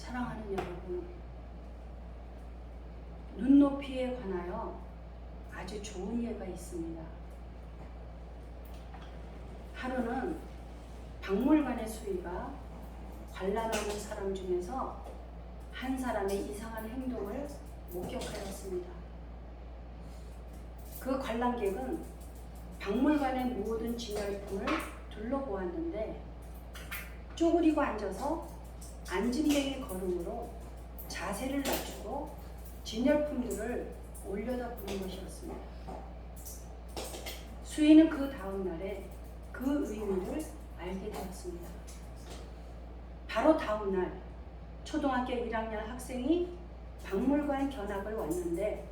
사랑하는 여러분, 눈높이에 관하여 아주 좋은 예가 있습니다. 하루는 박물관의 수의가 관람하는 사람 중에서 한 사람의 이상한 행동을 목격하였습니다. 그 관람객은 박물관의 모든 진열품을 둘러보았는데 쪼그리고 앉아서 앉은뱅이 걸음으로 자세를 낮추고 진열품들을 올려다보는 것이었습니다. 수의는 그 다음 날에 그 의미를 알게 되었습니다. 바로 다음 날 초등학교 1학년 학생이 박물관 견학을 왔는데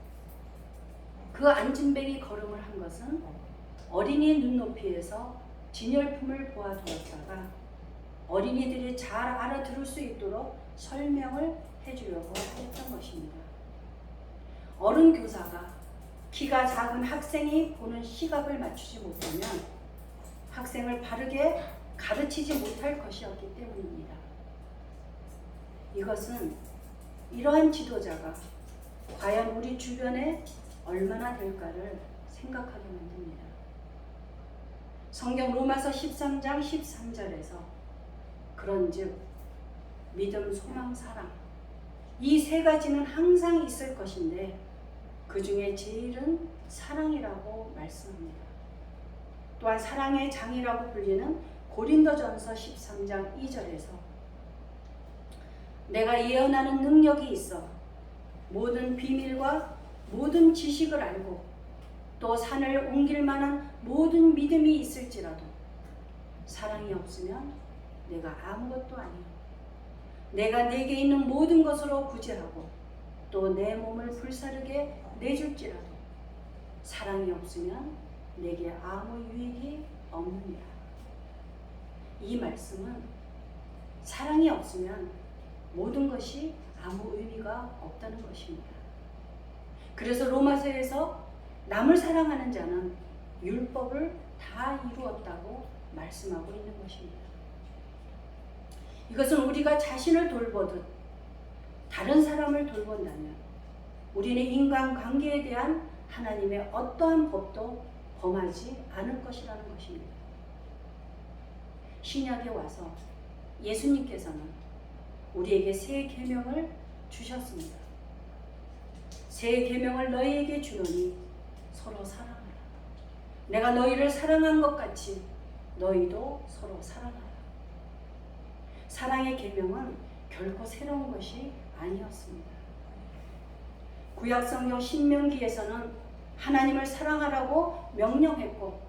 그 앉은뱅이 걸음을 한 것은 어린이 눈높이에서 진열품을 보아두었다가 어린이들이 잘 알아들을 수 있도록 설명을 해주려고 했던 것입니다. 어른 교사가 키가 작은 학생이 보는 시각을 맞추지 못하면 학생을 바르게 가르치지 못할 것이었기 때문입니다. 이것은 이러한 지도자가 과연 우리 주변에 얼마나 될까를 생각하게 만듭니다. 성경 로마서 13장 13절에서 그런즉 믿음, 소망, 사랑 이 세 가지는 항상 있을 것인데 그 중에 제일은 사랑이라고 말씀합니다. 또한 사랑의 장이라고 불리는 고린도전서 13장 2절에서 내가 예언하는 능력이 있어 모든 비밀과 모든 지식을 알고 또 산을 옮길 만한 모든 믿음이 있을지라도 사랑이 없으면 내가 아무것도 아니요 내가 내게 있는 모든 것으로 구제하고 또 내 몸을 불사르게 내줄지라도 사랑이 없으면 내게 아무 유익이 없느니라. 이 말씀은 사랑이 없으면 모든 것이 아무 의미가 없다는 것입니다. 그래서 로마서에서 남을 사랑하는 자는 율법을 다 이루었다고 말씀하고 있는 것입니다. 이것은 우리가 자신을 돌보듯 다른 사람을 돌본다면 우리는 인간관계에 대한 하나님의 어떠한 법도 범하지 않을 것이라는 것입니다. 신약에 와서 예수님께서는 우리에게 새 계명을 주셨습니다. 새 계명을 너희에게 주노니 서로 사랑하라. 내가 너희를 사랑한 것 같이 너희도 서로 사랑하라. 사랑의 계명은 결코 새로운 것이 아니었습니다. 구약성경 신명기에서는 하나님을 사랑하라고 명령했고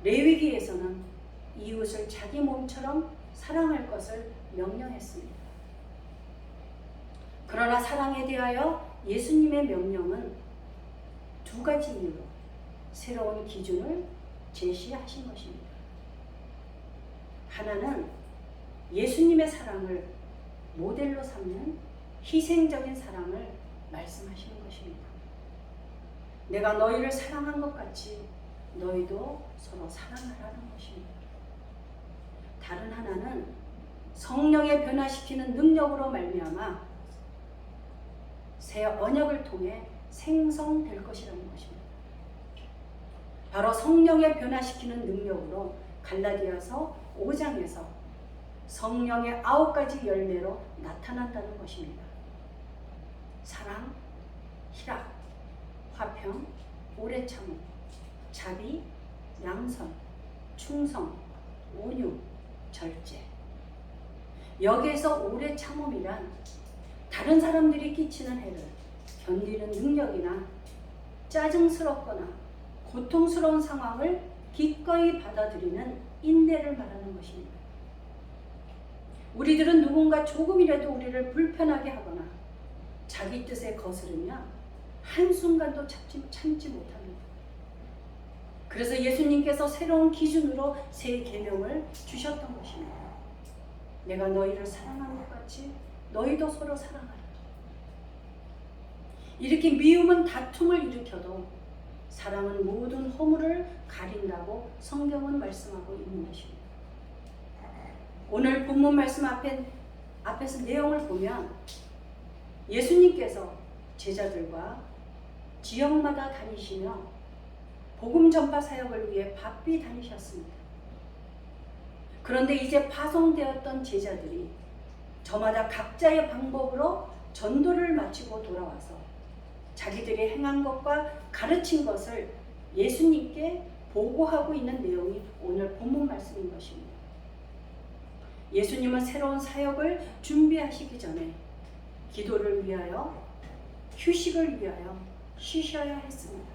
레위기에서는 이웃을 자기 몸처럼 사랑할 것을 명령했습니다. 그러나 사랑에 대하여 예수님의 명령은 두 가지 이유로 새로운 기준을 제시하신 것입니다. 하나는 예수님의 사랑을 모델로 삼는 희생적인 사랑을 말씀하시는 것입니다. 내가 너희를 사랑한 것 같이 너희도 서로 사랑하라는 것입니다. 다른 하나는 성령의 변화시키는 능력으로 말미암아 새 언약을 통해 생성될 것이라는 것입니다. 바로 성령의 변화시키는 능력으로 갈라디아서 5장에서 성령의 9가지 열매로 나타난다는 것입니다. 사랑, 희락, 화평, 오래 참음, 자비, 양선, 충성, 온유, 절제. 여기에서 오래 참음이란 다른 사람들이 끼치는 해를 견디는 능력이나 짜증스럽거나 고통스러운 상황을 기꺼이 받아들이는 인내를 말하는 것입니다. 우리들은 누군가 조금이라도 우리를 불편하게 하거나 자기 뜻에 거스르며 한순간도 참지 못합니다. 그래서 예수님께서 새로운 기준으로 새 계명을 주셨던 것입니다. 내가 너희를 사랑한 것 같이 너희도 서로 사랑하라. 이렇게 미움은 다툼을 일으켜도 사랑은 모든 허물을 가린다고 성경은 말씀하고 있는 것입니다. 오늘 본문 말씀 앞에서 내용을 보면 예수님께서 제자들과 지역마다 다니시며 복음 전파 사역을 위해 바삐 다니셨습니다. 그런데 이제 파송되었던 제자들이 저마다 각자의 방법으로 전도를 마치고 돌아와서 자기들이 행한 것과 가르친 것을 예수님께 보고하고 있는 내용이 오늘 본문 말씀인 것입니다. 예수님은 새로운 사역을 준비하시기 전에 기도를 위하여, 휴식을 위하여 쉬셔야 했습니다.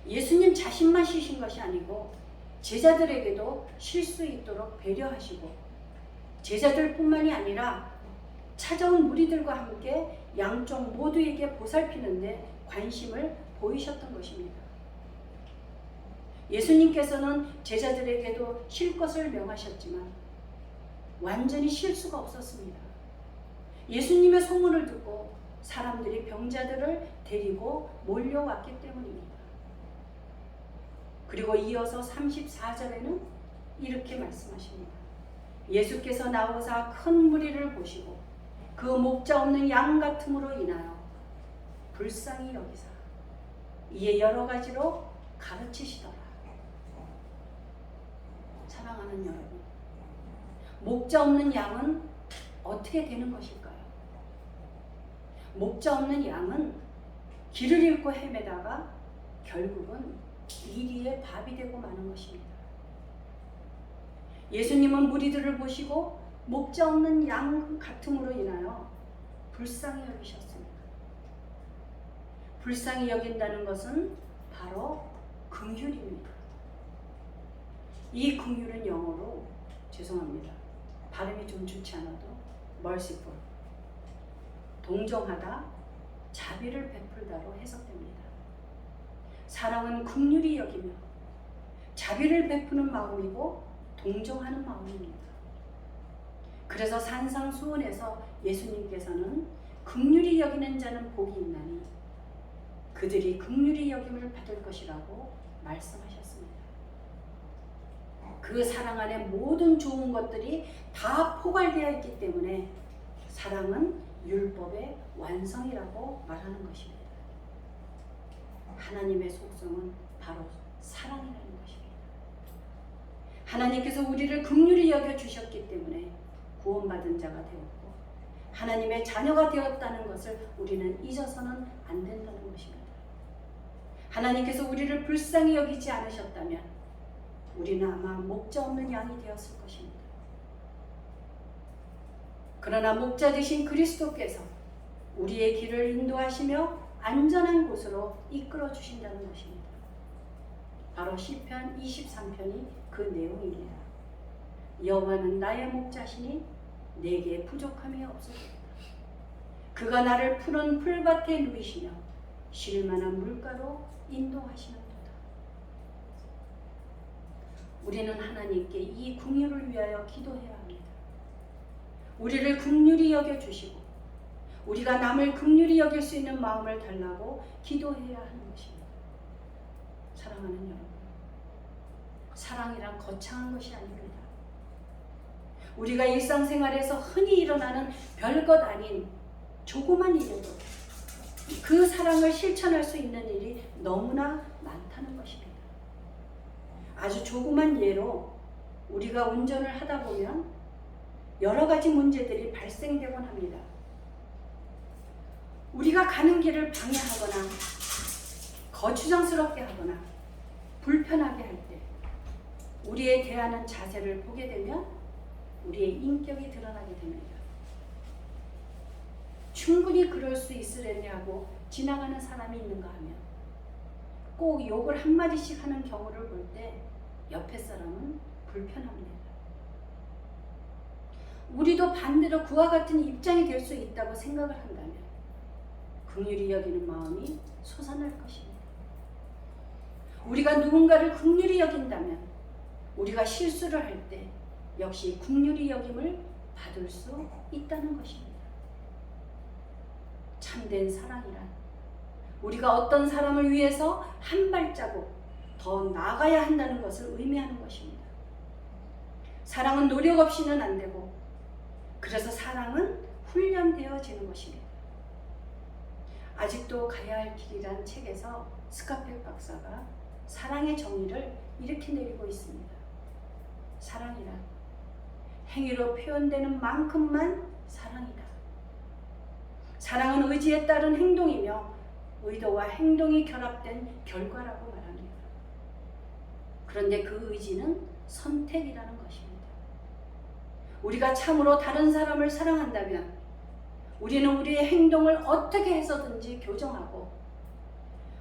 예수님 자신만 쉬신 것이 아니고 제자들에게도 쉴 수 있도록 배려하시고 제자들뿐만이 아니라 찾아온 무리들과 함께 양쪽 모두에게 보살피는데 관심을 보이셨던 것입니다. 예수님께서는 제자들에게도 쉴 것을 명하셨지만 완전히 쉴 수가 없었습니다. 예수님의 소문을 듣고 사람들이 병자들을 데리고 몰려왔기 때문입니다. 그리고 이어서 34절에는 이렇게 말씀하십니다. 예수께서 나오사 큰 무리를 보시고 그 목자 없는 양 같음으로 인하여 불쌍히 여기사 이에 여러 가지로 가르치시더라. 사랑하는 여러분, 목자 없는 양은 어떻게 되는 것일까요? 목자 없는 양은 길을 잃고 헤매다가 결국은 이리의 밥이 되고 마는 것입니다. 예수님은 무리들을 보시고 목자 없는 양 같음으로 인하여 불쌍히 여기셨습니다. 불쌍히 여긴다는 것은 바로 긍휼입니다. 이 긍휼은 영어로, 죄송합니다, 발음이 좀 좋지 않아도 merciful, 동정하다, 자비를 베풀다로 해석됩니다. 사랑은 긍휼히 여기며 자비를 베푸는 마음이고 동정하는 마음입니다. 그래서 산상수훈에서 예수님께서는 긍휼히 여기는 자는 복이 있나니 그들이 긍휼히 여김을 받을 것이라고 말씀하셨습니다. 그 사랑 안에 모든 좋은 것들이 다 포괄되어 있기 때문에 사랑은 율법의 완성이라고 말하는 것입니다. 하나님의 속성은 바로 사랑이라는 것입니다. 하나님께서 우리를 긍휼히 여겨 주셨기 때문에 구원받은 자가 되었고 하나님의 자녀가 되었다는 것을 우리는 잊어서는 안 된다는 것입니다. 하나님께서 우리를 불쌍히 여기지 않으셨다면 우리는 아마 목자 없는 양이 되었을 것입니다. 그러나 목자 되신 그리스도께서 우리의 길을 인도하시며 안전한 곳으로 이끌어 주신다는 것입니다. 바로 시편 23편이 그 내용입니다. 여호와는 나의 목자시니 내게 부족함이 없으리로다. 그가 나를 푸른 풀밭에 누이시며 쉴 만한 물가로 인도하시는도다. 우리는 하나님께 이 긍휼을 위하여 기도해야 합니다. 우리를 긍휼히 여겨주시고 우리가 남을 긍휼히 여길 수 있는 마음을 달라고 기도해야 하는 것입니다. 사랑하는 여러분, 사랑이란 거창한 것이 아닙니다. 우리가 일상생활에서 흔히 일어나는 별것 아닌 조그만 일에도 그 사랑을 실천할 수 있는 일이 너무나 많다는 것입니다. 아주 조그만 예로 우리가 운전을 하다 보면 여러 가지 문제들이 발생되곤 합니다. 우리가 가는 길을 방해하거나 거추장스럽게 하거나 불편하게 할 때 우리의 대하는 자세를 보게 되면 우리의 인격이 드러나게 됩니다. 충분히 그럴 수 있으려냐고 지나가는 사람이 있는가 하면 꼭 욕을 한마디씩 하는 경우를 볼 때 옆에 사람은 불편합니다. 우리도 반대로 그와 같은 입장이 될 수 있다고 생각을 한다면 긍휼히 여기는 마음이 솟아날 것입니다. 우리가 누군가를 긍휼히 여긴다면 우리가 실수를 할 때 역시 긍휼히 여김을 받을 수 있다는 것입니다. 참된 사랑이란 우리가 어떤 사람을 위해서 한 발자국 더 나아가야 한다는 것을 의미하는 것입니다. 사랑은 노력 없이는 안 되고 그래서 사랑은 훈련되어지는 것입니다. 아직도 가야 할 길이란 책에서 스카펙 박사가 사랑의 정의를 이렇게 내리고 있습니다. 사랑이란 행위로 표현되는 만큼만 사랑이다. 사랑은 의지에 따른 행동이며 의도와 행동이 결합된 결과라고 말합니다. 그런데 그 의지는 선택이라는 것입니다. 우리가 참으로 다른 사람을 사랑한다면 우리는 우리의 행동을 어떻게 해서든지 교정하고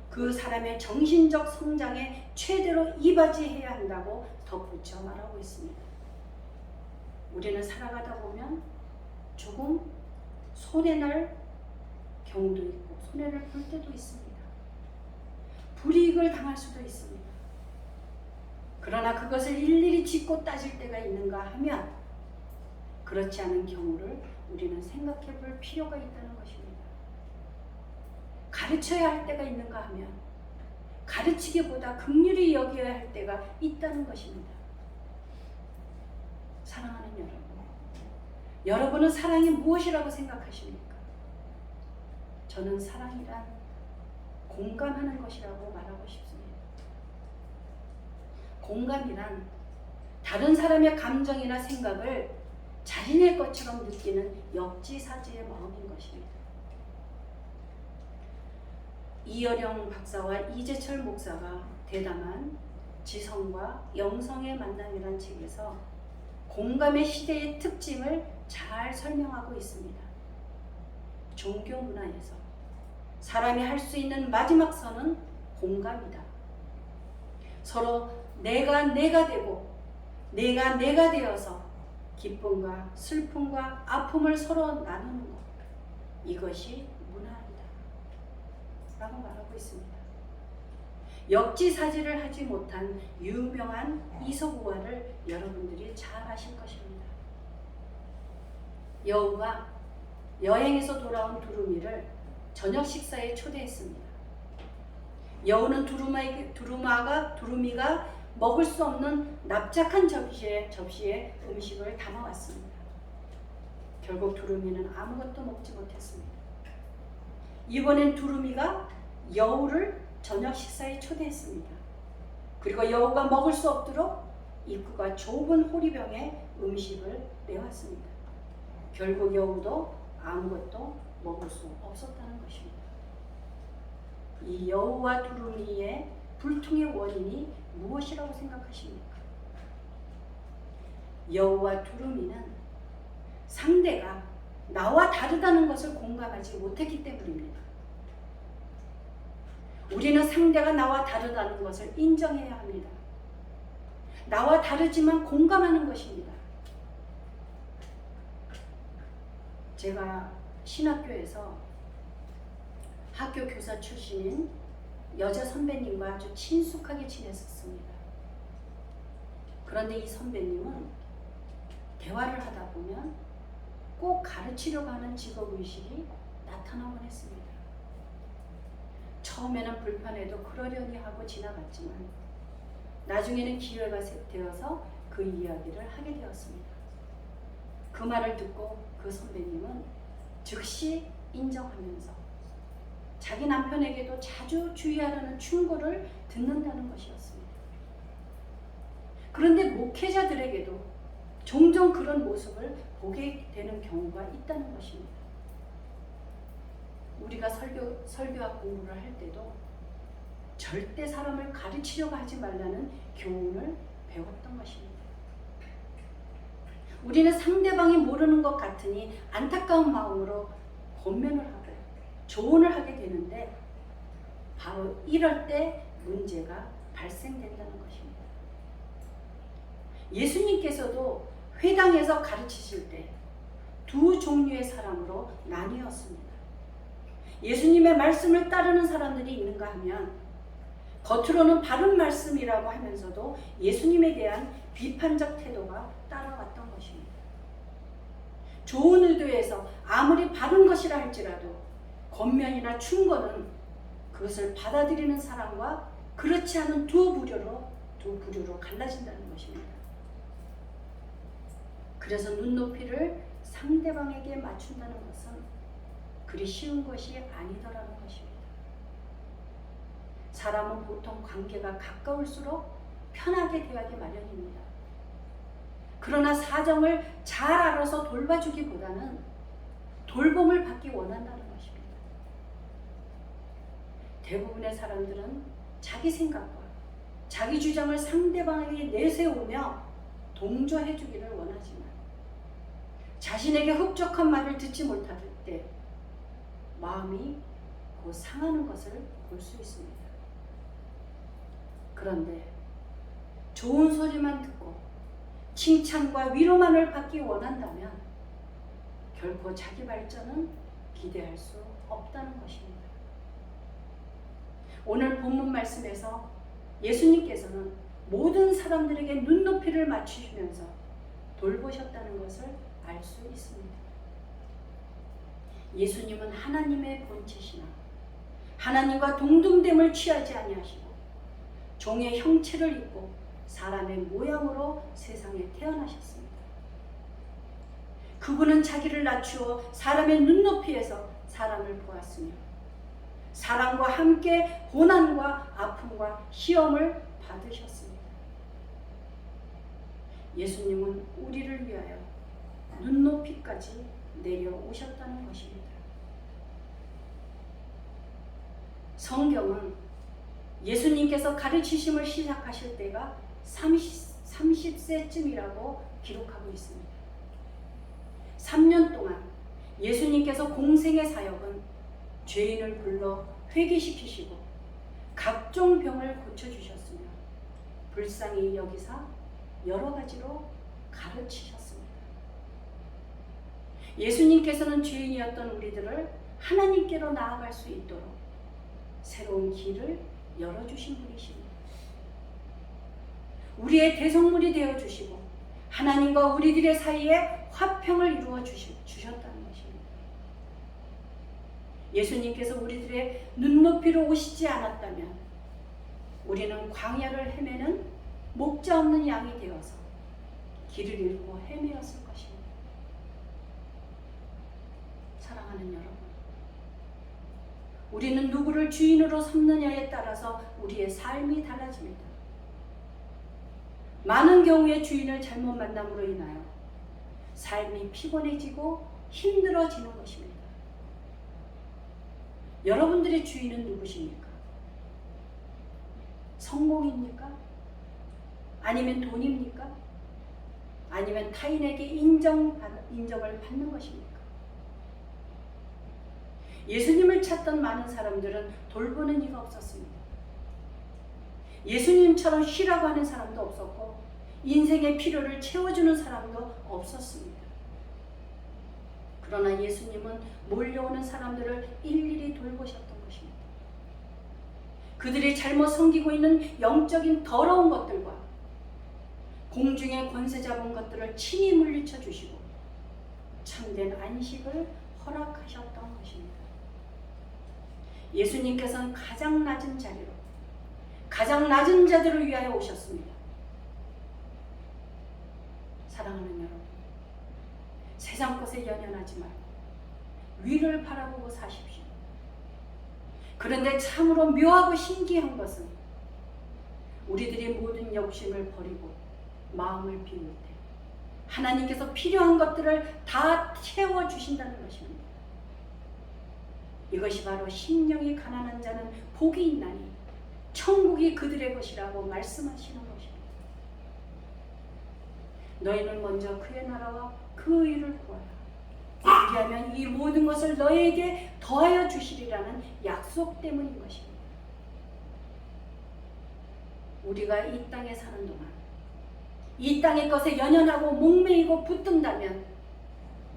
그 사람의 정신적 성장에 최대로 이바지해야 한다고 덧붙여 말하고 있습니다. 우리는 살아가다 보면 조금 손해날 경우도 있고 손해를 볼 때도 있습니다. 불이익을 당할 수도 있습니다. 그러나 그것을 일일이 짚고 따질 때가 있는가 하면 그렇지 않은 경우를 우리는 생각해 볼 필요가 있다는 것입니다. 가르쳐야 할 때가 있는가 하면 가르치기보다 긍휼히 여겨야 할 때가 있다는 것입니다. 사랑하는 여러분, 여러분은 사랑이 무엇이라고 생각하십니까? 저는 사랑이란 공감하는 것이라고 말하고 싶습니다. 공감이란 다른 사람의 감정이나 생각을 자신의 것처럼 느끼는 역지사지의 마음인 것입니다. 이어령 박사와 이재철 목사가 대담한 지성과 영성의 만남이란 책에서 공감의 시대의 특징을 잘 설명하고 있습니다. 종교 문화에서 사람이 할 수 있는 마지막 선은 공감이다. 서로 내가 되고 내가 되어서 기쁨과 슬픔과 아픔을 서로 나누는 것, 이것이 문화이다 라고 말하고 있습니다. 역지사지를 하지 못한 유명한 이솝우화를 여러분들이 잘 아실 것입니다. 여우가 여행에서 돌아온 두루미를 저녁 식사에 초대했습니다. 여우는 두루미가 먹을 수 없는 납작한 접시에 음식을 담아왔습니다. 결국 두루미는 아무것도 먹지 못했습니다. 이번엔 두루미가 여우를 저녁 식사에 초대했습니다. 그리고 여우가 먹을 수 없도록 입구가 좁은 호리병에 음식을 내왔습니다. 결국 여우도 아무것도 먹을 수 없었다는 것입니다. 이 여우와 두루미의 불통의 원인이 무엇이라고 생각하십니까? 여우와 두루미는 상대가 나와 다르다는 것을 공감하지 못했기 때문입니다. 우리는 상대가 나와 다르다는 것을 인정해야 합니다. 나와 다르지만 공감하는 것입니다. 제가 신학교에서 학교 교사 출신인 여자 선배님과 아주 친숙하게 지냈었습니다. 그런데 이 선배님은 대화를 하다 보면 꼭 가르치려고 하는 직업의식이 나타나곤 했습니다. 처음에는 불편해도 그러려니 하고 지나갔지만 나중에는 기회가 되어서 그 이야기를 하게 되었습니다. 그 말을 듣고 그 선배님은 즉시 인정하면서 자기 남편에게도 자주 주의하라는 충고를 듣는다는 것이었습니다. 그런데 목회자들에게도 종종 그런 모습을 보게 되는 경우가 있다는 것입니다. 우리가 설교학 공부를 할 때도 절대 사람을 가르치려고 하지 말라는 교훈을 배웠던 것입니다. 우리는 상대방이 모르는 것 같으니 안타까운 마음으로 권면을 하고 조언을 하게 되는데 바로 이럴 때 문제가 발생된다는 것입니다. 예수님께서도 회당에서 가르치실 때 두 종류의 사람으로 나뉘었습니다. 예수님의 말씀을 따르는 사람들이 있는가 하면 겉으로는 바른 말씀이라고 하면서도 예수님에 대한 비판적 태도가 따라왔던 것입니다. 좋은 의도에서 아무리 바른 것이라 할지라도 권면이나 충고는 그것을 받아들이는 사람과 그렇지 않은 두 부류로 갈라진다는 것입니다. 그래서 눈높이를 상대방에게 맞춘다는 것은 그리 쉬운 것이 아니더라는 것입니다. 사람은 보통 관계가 가까울수록 편하게 대하기 마련입니다. 그러나 사정을 잘 알아서 돌봐주기보다는 돌봄을 받기 원한다는 것입니다. 대부분의 사람들은 자기 생각과 자기 주장을 상대방에게 내세우며 동조해 주기를 원하지만 자신에게 흡족한 말을 듣지 못할 때 마음이 곧 상하는 것을 볼 수 있습니다. 그런데 좋은 소리만 듣고 칭찬과 위로만을 받기 원한다면 결코 자기 발전은 기대할 수 없다는 것입니다. 오늘 본문 말씀에서 예수님께서는 모든 사람들에게 눈높이를 맞추시면서 돌보셨다는 것을 알 수 있습니다. 예수님은 하나님의 본체시나 하나님과 동등됨을 취하지 아니하시고 종의 형체를 입고 사람의 모양으로 세상에 태어나셨습니다. 그분은 자기를 낮추어 사람의 눈높이에서 사람을 보았으며 사람과 함께 고난과 아픔과 시험을 받으셨습니다. 예수님은 우리를 위하여 눈높이까지 내려오셨다는 것입니다. 성경은 예수님께서 가르치심을 시작하실 때가 30세쯤이라고 기록하고 있습니다. 3년 동안 예수님께서 공생의 사역은 죄인을 불러 회개시키시고 각종 병을 고쳐주셨으며 불쌍히 여기사 여러 가지로 가르치셨습니다. 예수님께서는 죄인이었던 우리들을 하나님께로 나아갈 수 있도록 새로운 길을 열어주신 분이십니다. 우리의 대성물이 되어주시고 하나님과 우리들의 사이에 화평을 이루어 주셨다는 것입니다. 예수님께서 우리들의 눈높이로 오시지 않았다면 우리는 광야를 헤매는 목자 없는 양이 되어서 길을 잃고 헤매었을 것입니다. 사랑하는 여러분, 우리는 누구를 주인으로 삼느냐에 따라서 우리의 삶이 달라집니다. 많은 경우에 주인을 잘못 만남으로 인하여 삶이 피곤해지고 힘들어지는 것입니다. 여러분들의 주인은 누구십니까? 성공입니까? 아니면 돈입니까? 아니면 타인에게 인정을 받는 것입니까? 예수님을 찾던 많은 사람들은 돌보는 이가 없었습니다. 예수님처럼 쉬라고 하는 사람도 없었고 인생의 필요를 채워주는 사람도 없었습니다. 그러나 예수님은 몰려오는 사람들을 일일이 돌보셨던 것입니다. 그들이 잘못 섬기고 있는 영적인 더러운 것들과 공중의 권세 잡은 것들을 친히 물리쳐 주시고 참된 안식을 허락하셨던 것입니다. 예수님께서는 가장 낮은 자리로 가장 낮은 자들을 위하여 오셨습니다. 사랑하는 여러분, 세상 것에 연연하지 말고 위를 바라보고 사십시오. 그런데 참으로 묘하고 신기한 것은 우리들이 모든 욕심을 버리고 마음을 비울 때 하나님께서 필요한 것들을 다 채워주신다는 것입니다. 이것이 바로 심령이 가난한 자는 복이 있나니 천국이 그들의 것이라고 말씀하시는 것입니다. 너희는 먼저 그의 나라와 그 의를 구하라. 그리하면 이 모든 것을 너희에게 더하여 주시리라는 약속 때문인 것입니다. 우리가 이 땅에 사는 동안 이 땅의 것에 연연하고 목매이고 붙든다면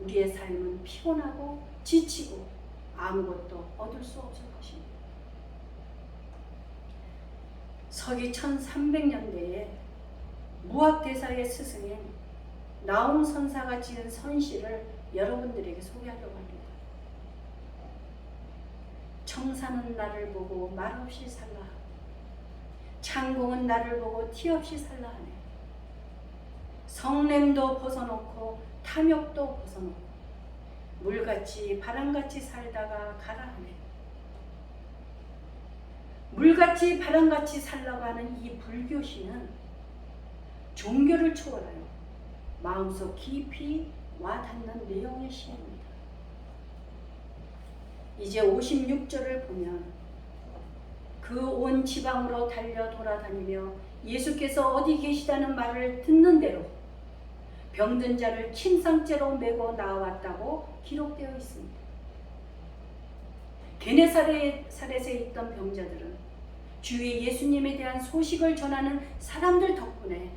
우리의 삶은 피곤하고 지치고 아무것도 얻을 수 없을 것입니다. 서기 1300년대에 무학대사의 스승인 나움 선사가 지은 선시를 여러분들에게 소개하려고 합니다. 청사는 나를 보고 말없이 살라 하고 창공은 나를 보고 티없이 살라 하네. 성냄도 벗어놓고 탐욕도 벗어놓고 물같이 바람같이 살다가 가라하네. 물같이 바람같이 살라고 하는 이 불교시는 종교를 초월하여 마음속 깊이 와닿는 내용의 시입니다. 이제 56절을 보면 그 온 지방으로 달려 돌아다니며 예수께서 어디 계시다는 말을 듣는 대로 병든 자를 침상째로 메고 나왔다고 기록되어 있습니다. 게네사렛에 있던 병자들은 주의 예수님에 대한 소식을 전하는 사람들 덕분에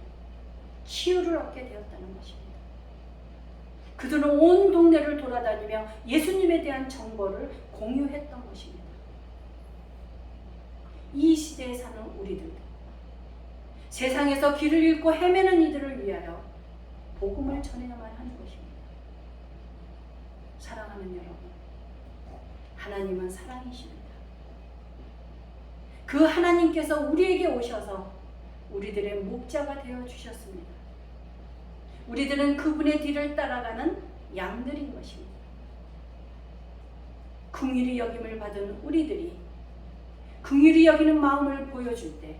치유를 얻게 되었다는 것입니다. 그들은 온 동네를 돌아다니며 예수님에 대한 정보를 공유했던 것입니다. 이 시대에 사는 우리들도 세상에서 길을 잃고 헤매는 이들을 위하여 복음을 전해야만 하는 것입니다. 사랑하는 여러분, 하나님은 사랑이십니다. 그 하나님께서 우리에게 오셔서 우리들의 목자가 되어 주셨습니다. 우리들은 그분의 뒤를 따라가는 양들인 것입니다. 긍휼히 여김을 받은 우리들이 긍휼히 여기는 마음을 보여줄 때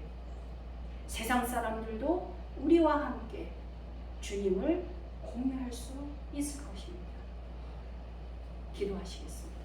세상 사람들도 우리와 함께 주님을 공유할 수 있을 것입니다. 기도하시겠습니다.